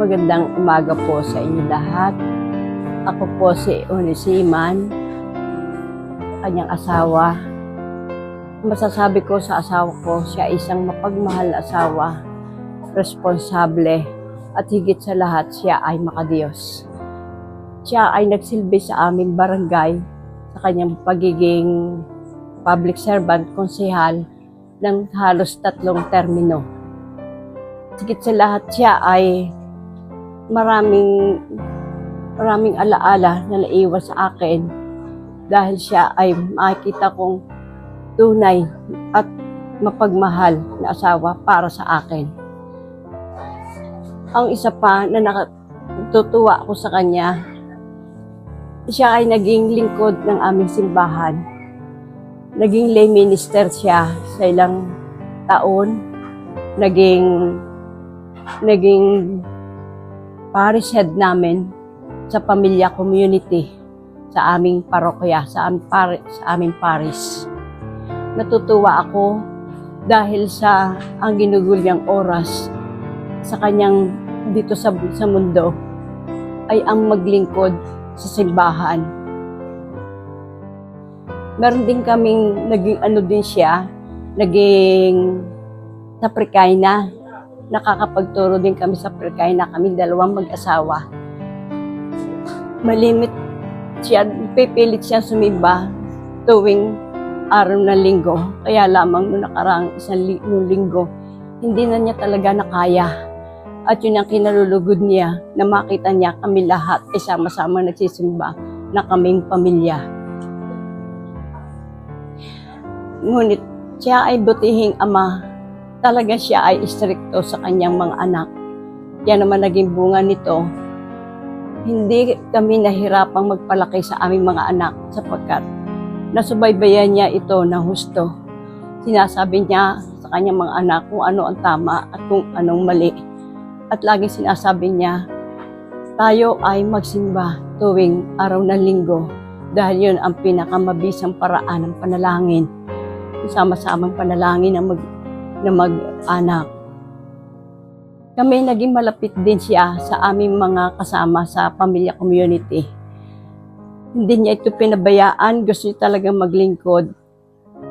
Magandang umaga po sa inyo lahat. Ako po si Onesiman, kanyang asawa. Masasabi ko sa asawa ko, siya ay isang mapagmahal na asawa, responsable, at higit sa lahat, siya ay makadiyos. Siya ay nagsilbi sa aming barangay sa kanyang pagiging public servant, konsehal ng halos 3 termino. Higit sa lahat, siya ay maraming alaala na naiwan sa akin dahil siya ay makikita kong tunay at mapagmahal na asawa para sa akin. Ang isa pa na natutuwa ako sa kanya, siya ay naging lingkod ng aming simbahan. Naging lay minister siya sa ilang taon. Naging parish head namin sa pamilya community sa aming parokya, sa aming parish. Natutuwa ako dahil sa ang ginugol niyang oras sa kanyang dito sa mundo ay ang maglingkod sa simbahan. Meron din kaming naging sa Prekaina. Nakakapagturo din kami sa Prekaina, kami 2 mag-asawa. Malimit siya, pipilit siya sumimba tuwing araw ng linggo. Kaya lamang nung nakaraang nung linggo, hindi na niya talaga nakaya. At yun ang kinalulugod niya, na makita niya kami lahat ay sama-sama nagsisimba na kaming pamilya. Ngunit siya ay butihing ama. Talaga siya ay istrikto sa kanyang mga anak. Yan naman naging bunga nito. Hindi kami nahirapang magpalaki sa aming mga anak sapagkat nasubaybayan niya ito na husto. Sinasabi niya sa kanyang mga anak kung ano ang tama at kung anong mali. At laging sinasabi niya, tayo ay magsimba tuwing araw ng linggo dahil yun ang pinakamabisang paraan ng panalangin. Sama-samang panalangin na mag-anak. Kami naging malapit din siya sa aming mga kasama sa pamilya community. Hindi niya ito pinabayaan, gusto niya talagang maglingkod.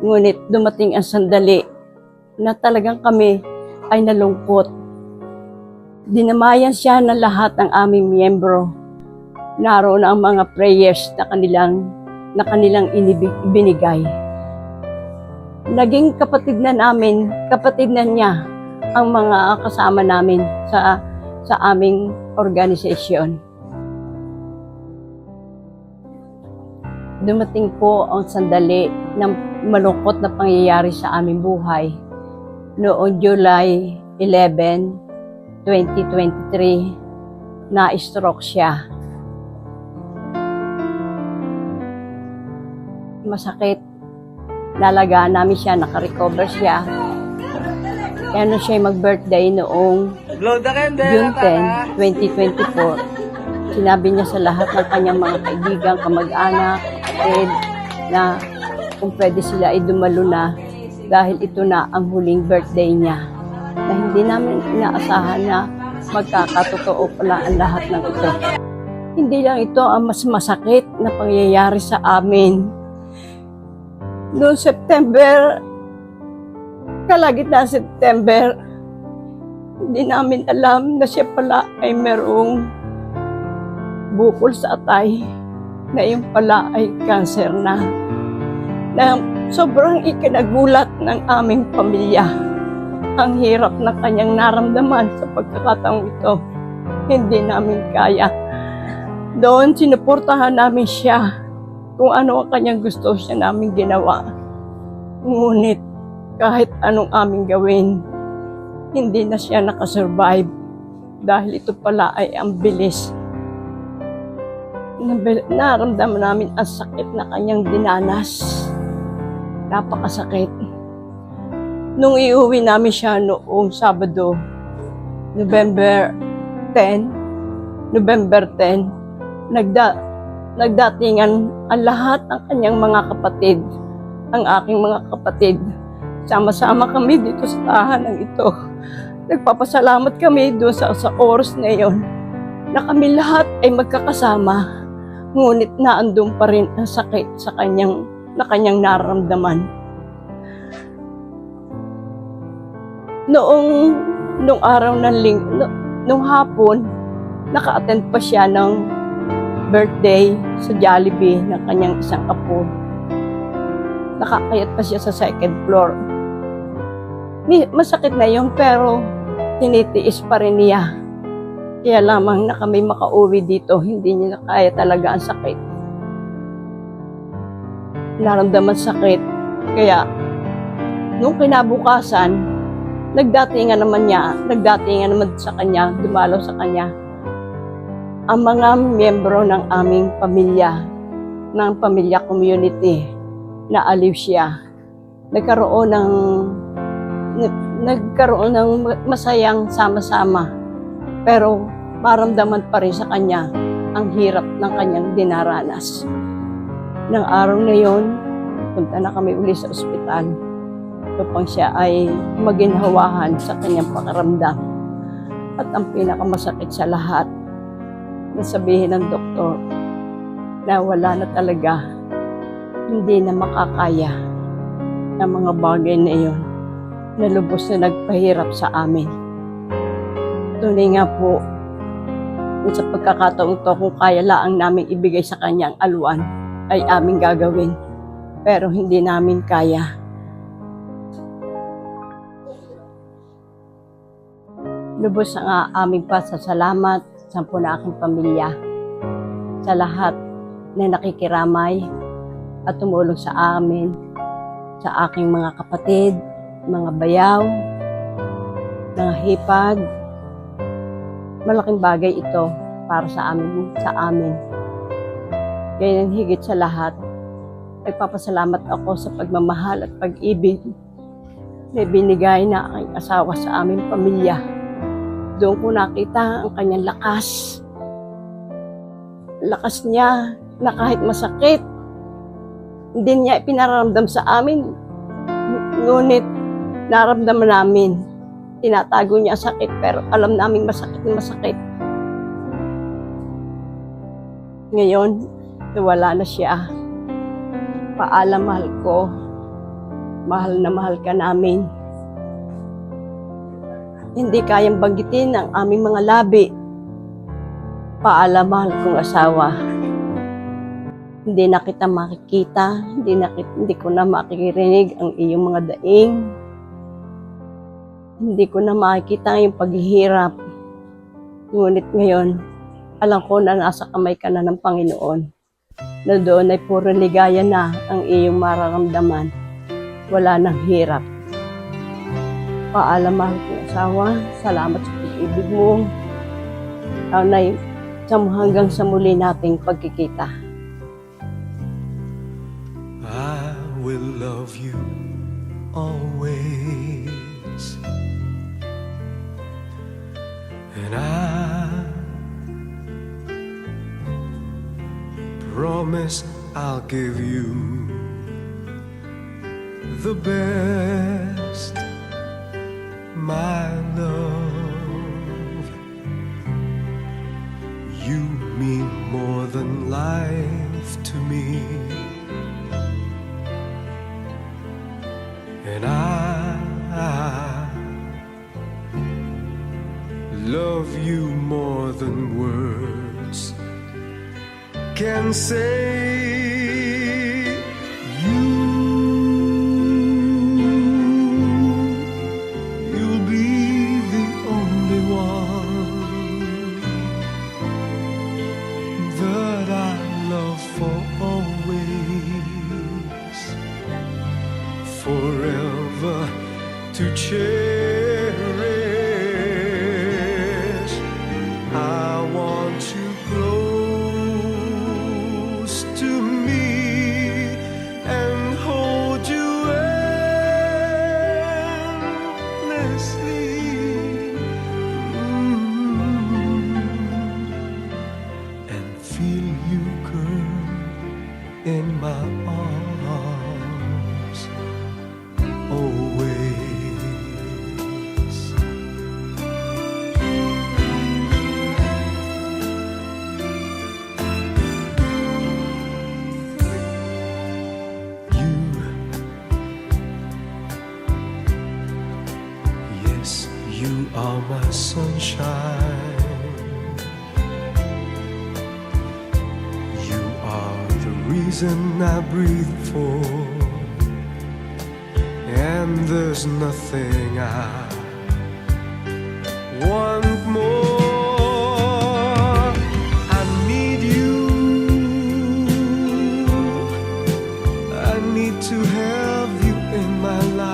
Ngunit dumating ang sandali na talagang kami ay nalungkot. Dinamayan siya ng lahat ng aming miyembro. Naroon ang mga prayers na kanilang ibinigay. Naging kapatid na niya ang mga kasama namin sa aming organisasyon. Dumating po ang sandali ng malungkot na pangyayari sa aming buhay. Noong July 11, 2023, na-stroke siya. Masakit. Nalagaan namin siya, nakarecover siya. Kaya nung siya mag-birthday noong June 10, 2024, sinabi niya sa lahat ng kanyang mga kaibigan, kamag-anak, kapatid, na kung pwede sila ay dumalo na dahil ito na ang huling birthday niya. Na hindi namin inaasahan na magkakatotoo pala ang lahat ng ito. Hindi lang ito ang mas masakit na pangyayari sa amin. Noong September, kalagitnaan September, hindi namin alam na siya pala ay merong bukol sa atay, na yun pala ay cancer na sobrang ikinagulat ng aming pamilya. Ang hirap na kanyang naramdaman sa pagkakataong ito, hindi namin kaya. Doon, sinuportahan namin siya. Kung ano ang kanyang gusto, siya namin ginawa. Ngunit kahit anong aming gawin, hindi na siya nakasurvive dahil ito pala ay ang bilis. Naramdaman namin ang sakit na kanyang dinanas. Napakasakit. Nung iuwi namin siya noong Sabado, November 10, nagdatingan ang lahat ng kanyang mga kapatid, ang aking mga kapatid. Sama-sama kami dito sa tahanan ito. Nagpapasalamat kami doon sa oras na yon na kami lahat ay magkakasama. Ngunit naandun pa rin ang sakit na kanyang nararamdaman. Noong araw ng noong hapon, naka-attend pa siya ng birthday sa Jollibee ng kanyang isang apo. Nakakayat pa siya sa second floor. Masakit na yun, pero tinitiis pa rin niya. Kaya lamang na kami makauwi dito, hindi niya kaya talaga ang sakit. Naramdaman sakit. Kaya, nung kinabukasan, nagdatingan naman sa kanya, dumalaw sa kanya, ang mga miyembro ng aming pamilya, ng pamilya community, na aliw siya. Nagkaroon ng masayang sama-sama. Pero maramdaman pa rin sa kanya ang hirap ng kanyang dinaranas. Nang araw na yon, punta na kami uli sa ospital. Upang siya ay maginhawahan sa kanyang pakiramdam. At ang pinakamasakit sa lahat, nasabihin ng doktor na wala na talaga, hindi na makakaya ng mga bagay na iyon na lubos na nagpahirap sa amin. Tunay nga po, sa pagkakataong to, kung kaya laang namin ibigay sa kanya ang alwan, ay aming gagawin. Pero hindi namin kaya. Lubos ang aming pasasalamat sa na aking pamilya, sa lahat na nakikiramay at tumulong sa amin, sa aking mga kapatid, mga bayaw, mga hipag. Malaking bagay ito para sa amin. Kaya higit sa lahat, ay papasalamat ako sa pagmamahal at pag-ibig na binigay na aking asawa sa aming pamilya. Doon ko nakita ang kanyang lakas. Lakas niya na kahit masakit, hindi niya ipinaramdam sa amin. Ngunit naramdaman namin. Tinatago niya ang sakit, pero alam namin masakit na masakit. Ngayon, wala na siya. Paalam, mahal ko. Mahal na mahal ka namin. Hindi kayang banggitin ang aming mga labi. Paalam, mahal kong asawa. Hindi na kita makikita, hindi ko na makikirinig ang iyong mga daing. Hindi ko na makikita yung paghihirap. Ngunit ngayon, alam ko na nasa kamay ka na ng Panginoon. Na doon ay puro ligaya na ang iyong mararamdaman. Wala nang hirap. Paalam, mahal kong asawa. Salamat sa pag-ibig mo. Sana'y hanggang sa muli nating pagkikita. I will love you always. And I promise I'll give you the best, my love. You mean more than life to me. And I love you more than words can say. You'll be the only one that I love for always, forever to cherish. I want you close to me. You are my sunshine. You are the reason I breathe for, and there's nothing I want more. I need you. I need to have you in my life.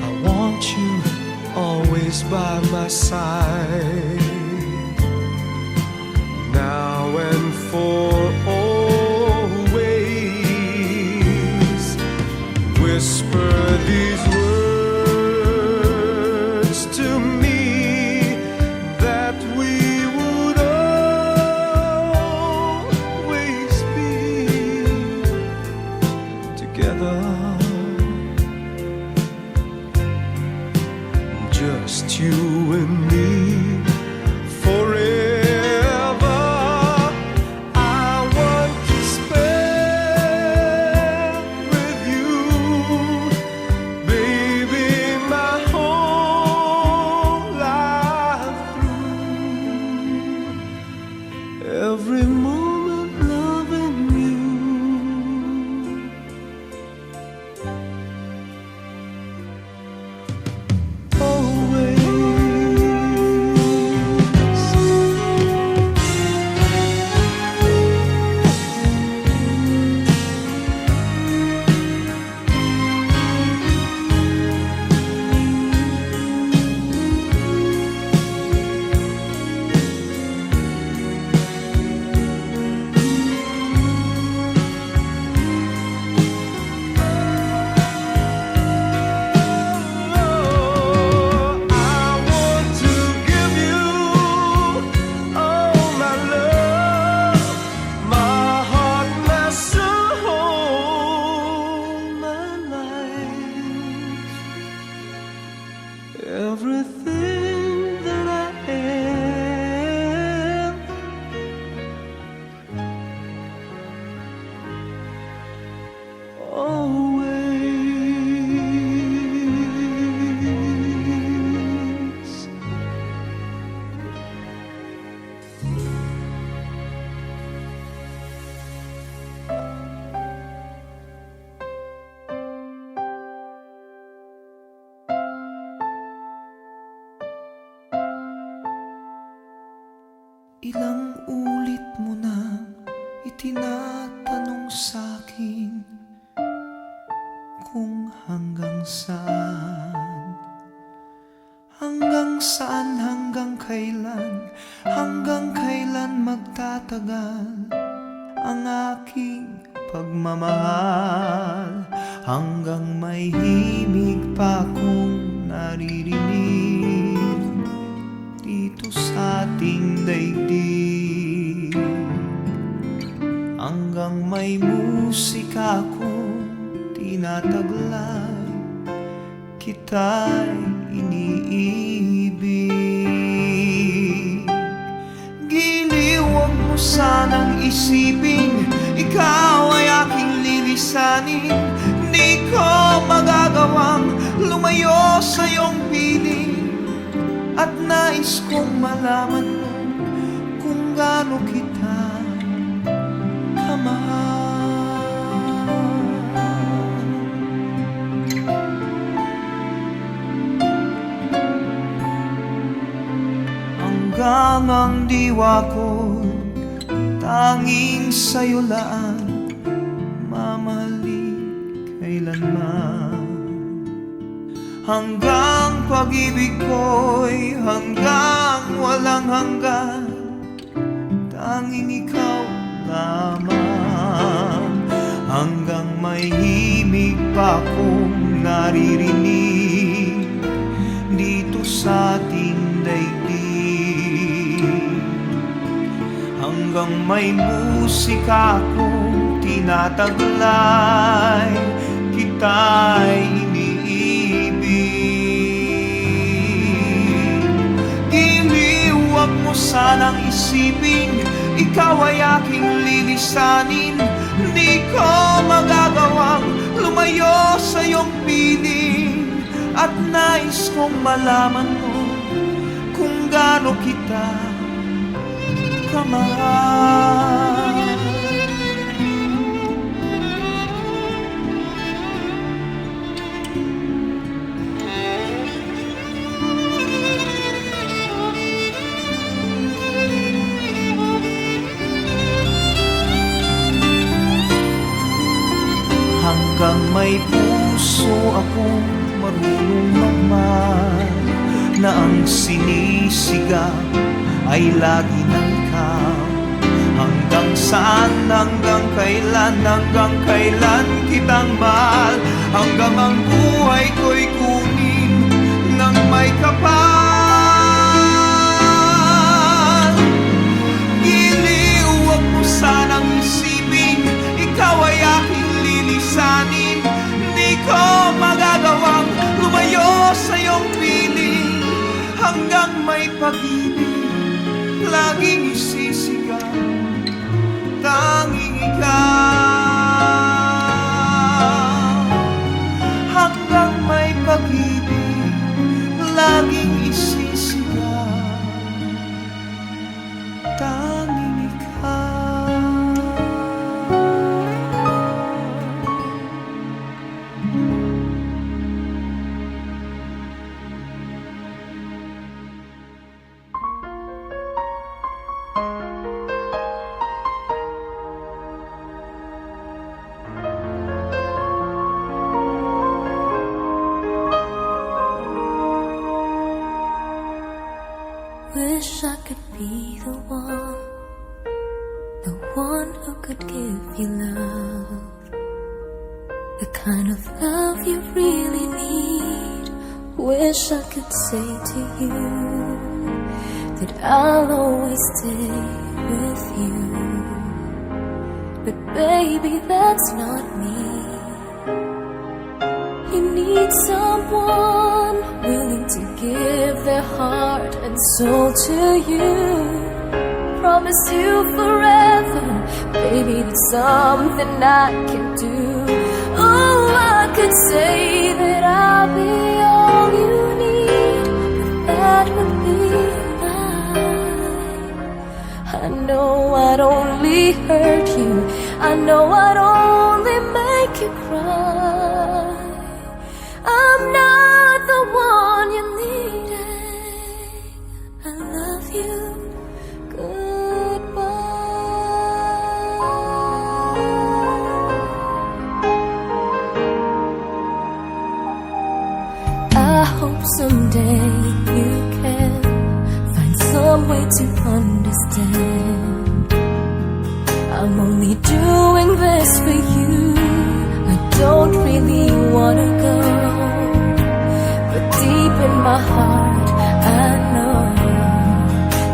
I want you always by my side, now and for always. Whisper these words to me, that we would always be together. Just you and me forever. I want to spend with you, baby, my whole life through. Every moment loving you. Always. Everything that I am, always. Ilang ulit mo na itinatanong sa'kin kung hanggang saan, hanggang kailan magtatagal ang aking pagmamahal, hanggang may himig pa akong naririnig dito sa ating daigdig, hanggang may musika akong tinataglay, kita'y iniibig. Giliw, huwag mo sanang isipin ikaw ay aking lilisanin. Di ko magagawang lumayo sa iyong piling, at nais kong malaman mo kung gaano kita kamahal. Hanggang ang diwa ko tanging sa'yo lang mamahalin kailanman. Hanggang pag-ibig ko'y hanggang walang hanggan, tanging ikaw lamang. Hanggang may himig pa akong naririnig dito sa ating daigdig, hanggang may musika akong tinataglay, kita'y sanang isipin ikaw ay aking lilisanin. Di ko magagawang lumayo sa iyong piling, nais kong malaman mo kung gaano kita kamahal. Hanggang may puso akong marunong magmahal, na ang sinisigaw ay lagi ng ikaw. Hanggang saan, hanggang kailan kitang mahal, hanggang ang buhay ko'y kunin ng may kapal. Giliw, huwag mo sanang isipin ikaw ay aking lilisanin. Di ko magagawang lumayo sa iyong piling, hanggang may pag-ibig laging isisigaw, tanging ikaw. Hanggang may pag-ibig laging isisigaw, tanging ikaw. Wish I could be the one who could give you love, the kind of love you really need. Wish I could say to you that I'll always stay with you, but baby, that's not me. You need someone willing to give their heart and soul to you. Promise you forever, baby, that's something I can do. Oh, I could say that I'll be all you need, but that would be a lie. I know I'd only hurt you, I know I'd only make you cry. I'm not the one you needed. I love you. Goodbye. I hope someday you can find some way to understand. I'm only doing this for you. I don't really wanna go, but deep in my heart I know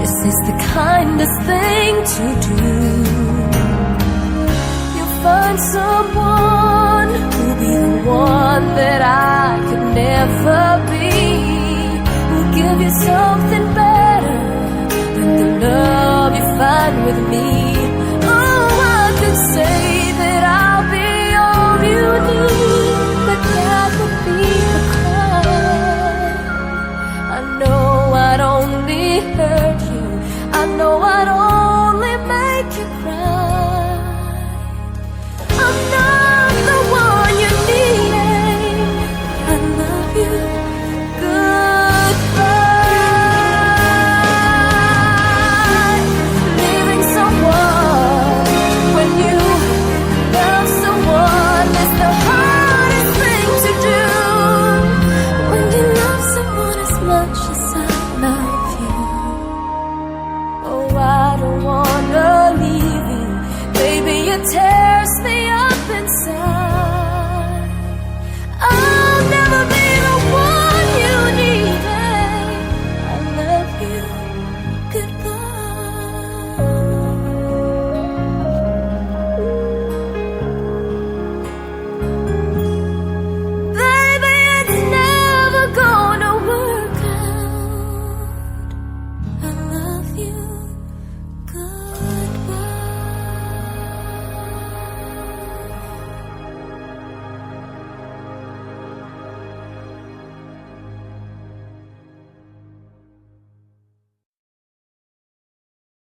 this is the kindest thing to do. You'll find someone who'll be the one that I could never be, who'll give you something better than the love you find with me. Oh, I could say that I'll be all you need, but that would be a crime. I know I'd only hurt you, I know